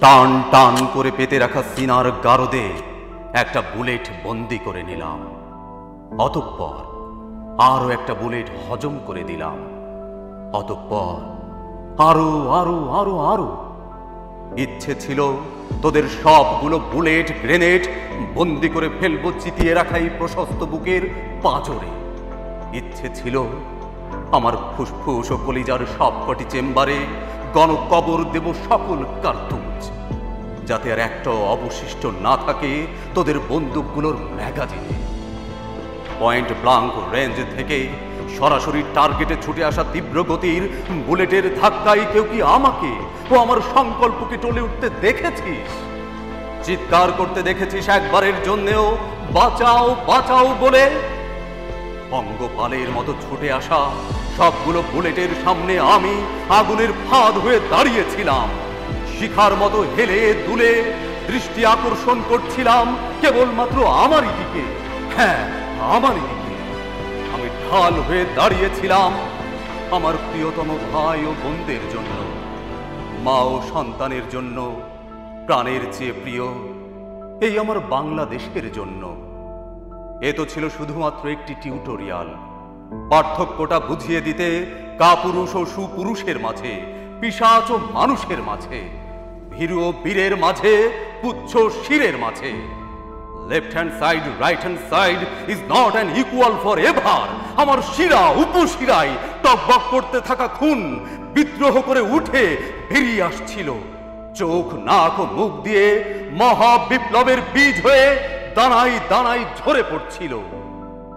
টান টান করে পেতে রাখা সিনার গারদে একটা বুলেট বন্দি করে নিলাম। অতঃপর আরো একটা বুলেট হজম করে দিলাম। অতঃপর আরো আরো আরো আরো। ইচ্ছে ছিল তোদের সবগুলো বুলেট গ্রেনেড বন্দি করে ফেলবো চিতিয়ে রাখা এই প্রশস্ত বুকের পাঁজরে। ইচ্ছে ছিল আমার ফুসফুস ও কলিজার সবকটি চেম্বারে গণকবর দেব সকল কার্তুজ, যাতে আর একটা অবশিষ্ট না থাকে তোদের বন্দুকগুলোর ম্যাগাজিনে। পয়েন্ট ব্লাঙ্ক রেঞ্জ থেকে সরাসরি টার্গেটে ছুটে আসা তীব্র গতির বুলেটের ধাক্কায় কেউ কি আমাকে ও আমার সংকল্পকে টলে উঠতে দেখেছিস? চিৎকার করতে দেখেছিস একবারের জন্যেও বাঁচাও বাঁচাও বলে? পঙ্গপালের মতো ছুটে আসা সবগুলো বুলেটের সামনে আমি আগুনের ফাঁদ হয়ে দাঁড়িয়েছিলাম। শিখার মতো হেলে দুলে দৃষ্টি আকর্ষণ করছিলাম কেবলমাত্র আমারই দিকে। হ্যাঁ, আমারই দিকে। আমি ঢাল হয়ে দাঁড়িয়েছিলাম আমার প্রিয়তম ভাই ও বোনদের জন্য, মা ও সন্তানের জন্য, প্রাণের চেয়ে প্রিয় এই আমার বাংলাদেশের জন্য। এ তো ছিল শুধুমাত্র একটি টিউটোরিয়াল, পার্থক্যটা বুঝিয়ে দিতে কাপুরুষ ও সুপুরুষের মাঝে, পিশাচ ও মানুষের মাঝে, ভীরু ও বীরের মাঝে, পুচ্ছ শিরের মাঝে। Left hand side right hand side is not an equal for ever. আমার শিরা উপশিরায় টকবক করতে থাকা খুন বিদ্রোহ করে উঠে বেরিয়ে আসছিল। চোখ নাক ও মুখ দিয়ে মহা বিপ্লবের বীজ হয়ে দানায় দানায় ঝরে পড়ছিল,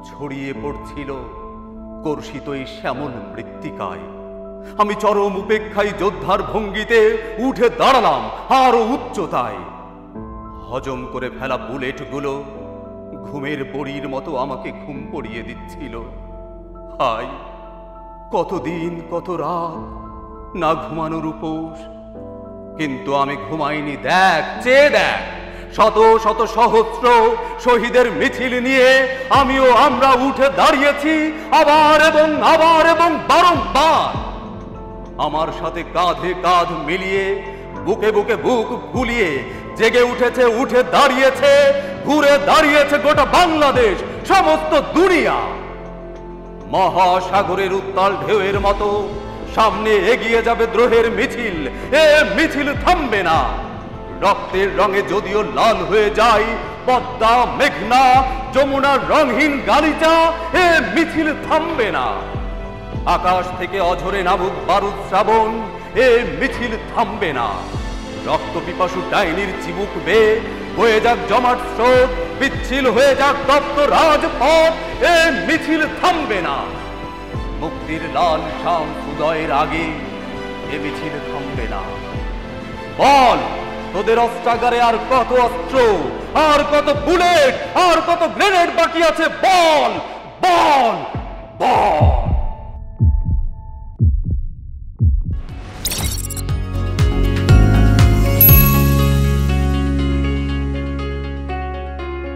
ছড়িয়ে পড়ছিল কর্ষিত এই শ্যামল মৃত্তিকায়। আমি চরম উপেক্ষায় যোদ্ধার ভঙ্গিতে উঠে দাঁড়ালাম আরো উচ্চতায়। হজম করে ফেলা বুলেটগুলো ঘুমের বড়ির মতো আমাকে ঘুম পড়িয়ে দিচ্ছিল। হাই, কতদিন কত রাত না ঘুমানোর উপোস, কিন্তু আমি ঘুমাইনি। দেখ, চেয়ে দেখ, শত শত সহস্র শহীদের মিছিল নিয়ে আমিও আমরা উঠে দাঁড়িয়েছি আবার এবং আবার এবং বারংবার। আমার সাথে কাঁধে কাঁধ মিলিয়ে বুকে বুকে বুক ফুলিয়ে জেগে উঠেছে, উঠে দাঁড়িয়েছে, ঘুরে দাঁড়িয়েছে গোটা বাংলাদেশ, সমস্ত দুনিয়া। মহাসাগরের উত্তাল ঢেউয়ের মতো সামনে এগিয়ে যাবে দ্রোহের মিছিল। এ মিছিল থামবে না। রক্তের রঙে যদিও লাল হয়ে যায় পদ্মা, মেঘনা, যমুনার রঙহীন গালিচা, এ মিছিল থামবে না। আকাশ থেকে অঝরে নামুক বারুদ শ্রাবণ, এ মিছিল থামবে না। রক্ত পিপাসু ডাইনির চিবুক বেয়ে হয়ে যাক জমাট স্রোত, পিচ্ছিল হয়ে যাক তপ্ত রাজপথ, এ মিছিল থামবে না। মুক্তির লাল শাম উদয়ের আগে এ মিছিল থামবে না। বল, তোদের অস্ত্রাগারে আর কত অস্ত্র, আর কত বুলেট, আর কত গ্রেনেড বাকি আছে? বল বল বল।